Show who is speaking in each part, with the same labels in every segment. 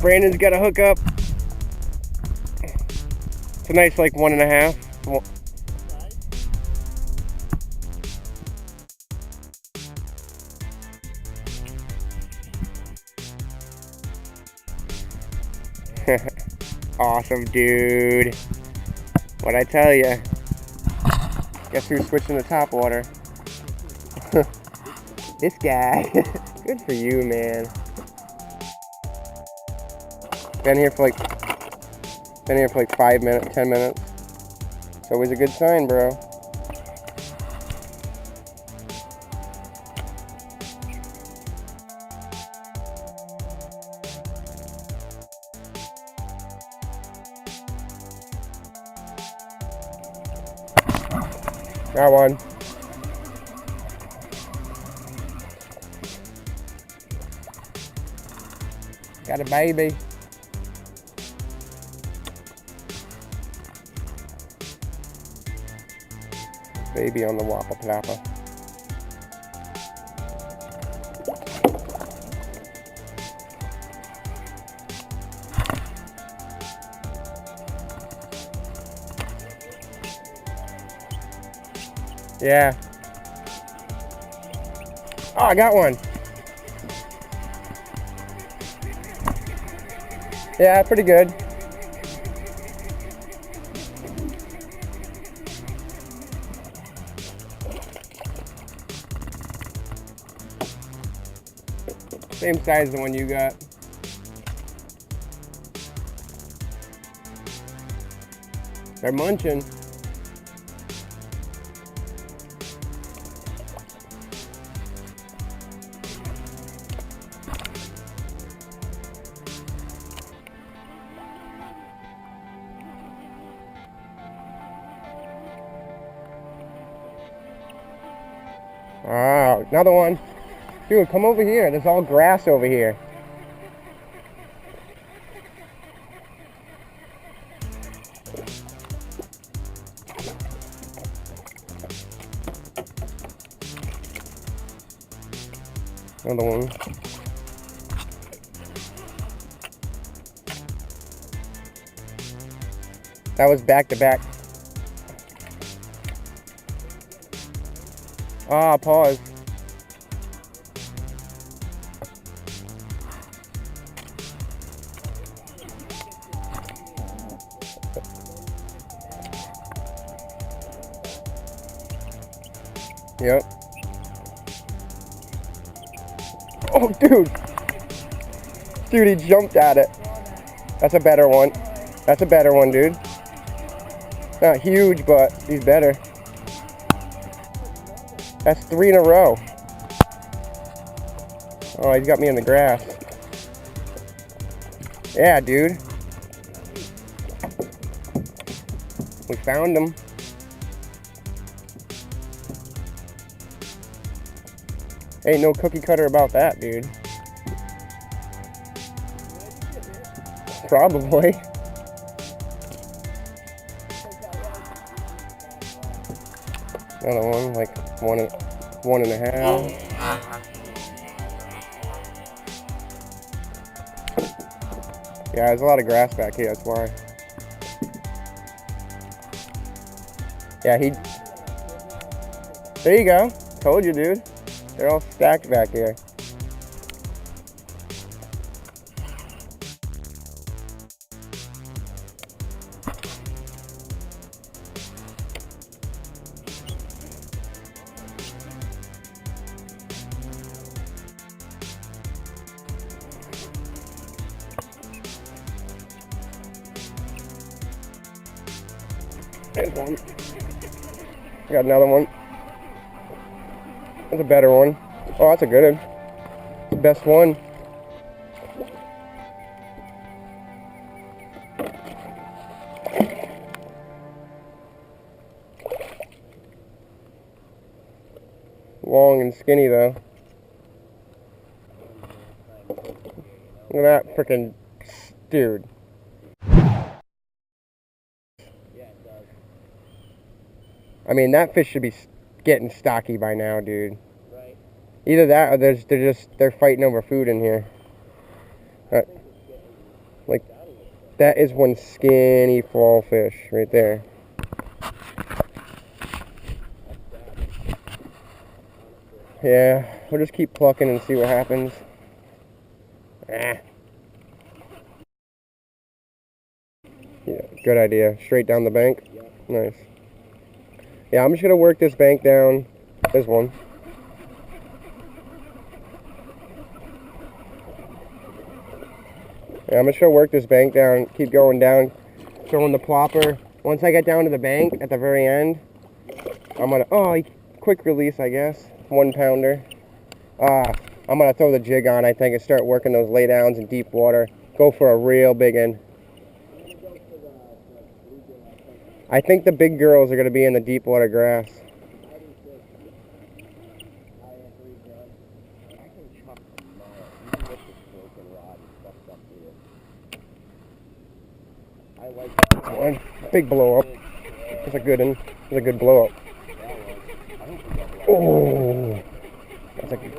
Speaker 1: Brandon's got a hook up. It's a nice like 1.5. Awesome, dude. What'd I tell ya? Guess who's switching to top water? This guy. Good for you, man. Been here for like 5 minutes, 10 minutes. It's always a good sign, bro. Got one. Got a baby. Baby on the wappa plappa. Yeah. Oh, I got one. Yeah, pretty good. Same size as the one you got. They're munching. Oh, another one. Dude, come over here. There's all grass over here. Another one. That was back to back. Ah, pause. Yep. Oh, dude. Dude, he jumped at it. That's a better one. That's a better one, dude. Not huge, but he's better. That's 3 in a row. Oh, he's got me in the grass. Yeah, dude. We found him. Ain't no cookie cutter about that, dude. Probably. Another one, like 1.5. Yeah, there's a lot of grass back here, that's why. Yeah, there you go. Told you, dude. They're all stacked back here. There's one. Got another one. That's a better one. Oh, that's a good one. The best one. Long and skinny though. Look at that freaking dude. I mean, that fish should be getting stocky by now, dude.
Speaker 2: Right.
Speaker 1: Either that or they're fighting over food in here. That is one skinny fall fish right there. Yeah, we'll just keep plucking and see what happens. Ah. Yeah, good idea. Straight down the bank? Nice. Yeah, I'm just going to work this bank down. This one. Yeah, I'm just going to work this bank down, keep going down, throwing the plopper. Once I get down to the bank at the very end, I'm going to, quick release, I guess. 1 pounder. I'm going to throw the jig on, I think, and start working those laydowns in deep water. Go for a real big one. I think the big girls are going to be in the deep water grass. One big blow up. That's a good one. That's a good blow up. Oh, that's a good.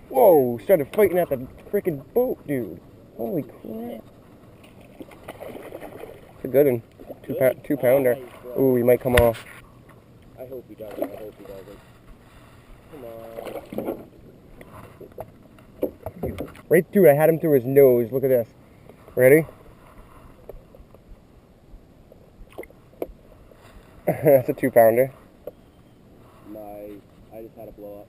Speaker 1: Whoa! Started fighting at the freaking boat, dude. Holy crap! It's a good one. 2 pounder. Ooh, he might come off.
Speaker 2: I hope he doesn't. I hope he doesn't. Come on.
Speaker 1: Right through. I had him through his nose. Look at this. Ready? That's a 2 pounder.
Speaker 2: Nice. I just had a blow up.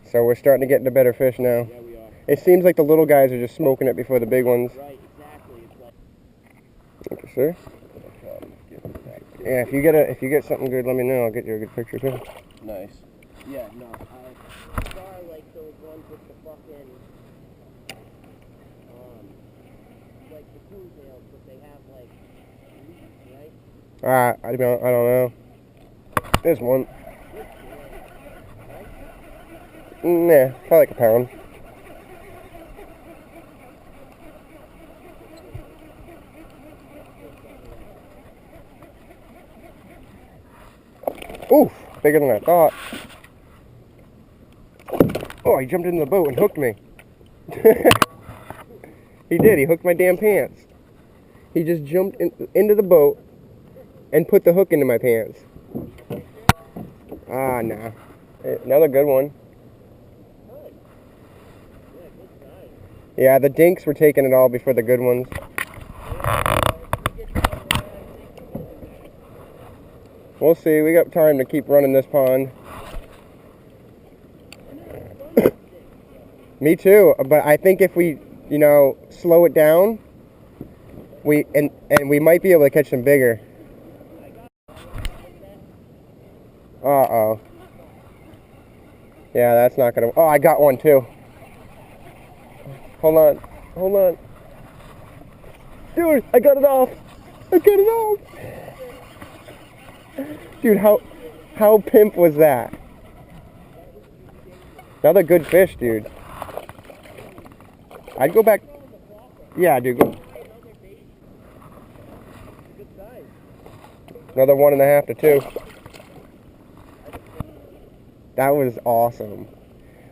Speaker 1: So we're starting to get into better fish now.
Speaker 2: Yeah, we are.
Speaker 1: It seems like the little guys are just smoking it before the big ones.
Speaker 2: Right, exactly. It's like...
Speaker 1: Thank you, sir. Yeah, if you get something good, let me know. I'll get you a good picture too.
Speaker 2: Nice. Yeah, no.
Speaker 3: I saw like those ones with the fucking like the coontails, but they have like leaves, right?
Speaker 1: I don't know. There's one. Nah, probably like a pound. Oof, bigger than I thought. Oh, he jumped into the boat and hooked me. He did, he hooked my damn pants. He just jumped into the boat and put the hook into my pants. Ah, nah. Another good one. Yeah, the dinks were taking it all before the good ones. We'll see. We got time to keep running this pond. Me too. But I think if we, slow it down, we might be able to catch some bigger. Uh-oh. Yeah, that's not gonna. Oh, I got one too. Hold on. Dude, I got it off. Dude, how pimp was that? Another good fish, dude. I'd go back. Yeah, dude. Go. Another 1.5 to 2. That was awesome.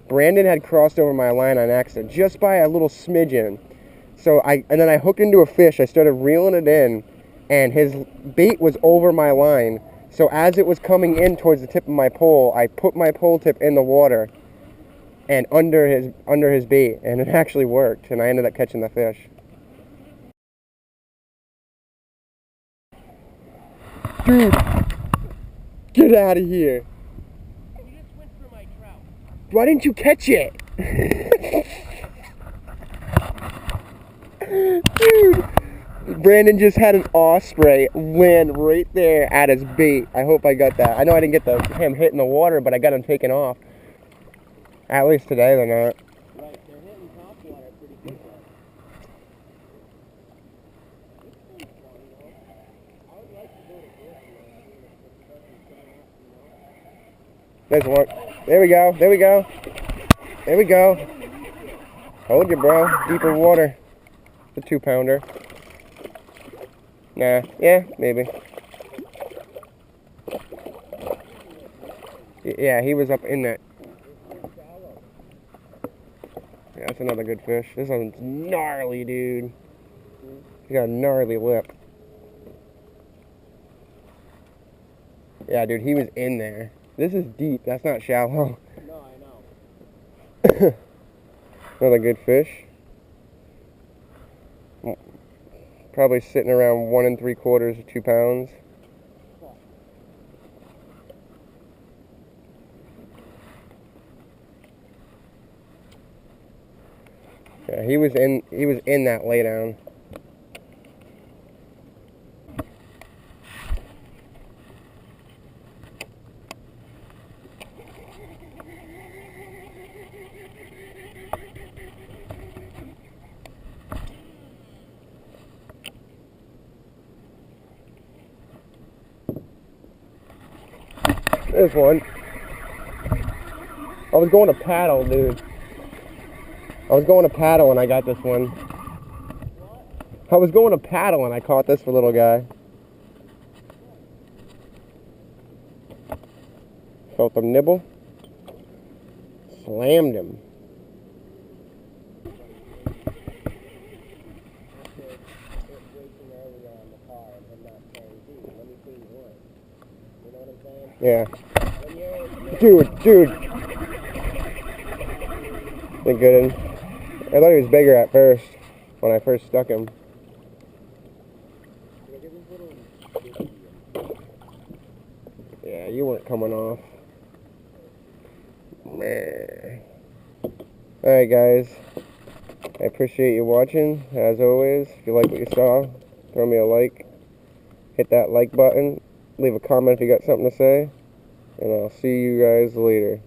Speaker 1: Brandon had crossed over my line on accident, just by a little smidgen. And then I hooked into a fish. I started reeling it in, and his bait was over my line. So as it was coming in towards the tip of my pole, I put my pole tip in the water and under his bait, and it actually worked, and I ended up catching the fish. Dude, get out of here.
Speaker 3: You just went through my trout.
Speaker 1: Why didn't you catch it? Dude, Brandon just had an osprey land right there at his bait. I hope I got that. I know I didn't get him hitting the water, but I got him taken off. At least today they're not.
Speaker 3: Right, they're hitting top water pretty good though.
Speaker 1: There's one. There we go. Hold you, bro. Deeper water. It's a 2 pounder. Nah, yeah, maybe. Yeah, he was up in that That's another good fish. This one's gnarly, dude. He got a gnarly lip. Yeah, dude, he was in there. This is deep. That's not shallow.
Speaker 2: No, I know.
Speaker 1: Another good fish. Probably sitting around 1 3/4 to 2 pounds. Yeah, he was in that laydown. There's one. I was going to paddle, dude. I was going to paddle and I got this one. I was going to paddle and I caught this little guy. Felt him nibble. Slammed him. Yeah. Dude. The good one. I thought he was bigger at first, when I first stuck him. Yeah, you weren't coming off. Alright guys, I appreciate you watching, as always. If you like what you saw, throw me a like. Hit that like button. Leave a comment if you got something to say. And I'll see you guys later.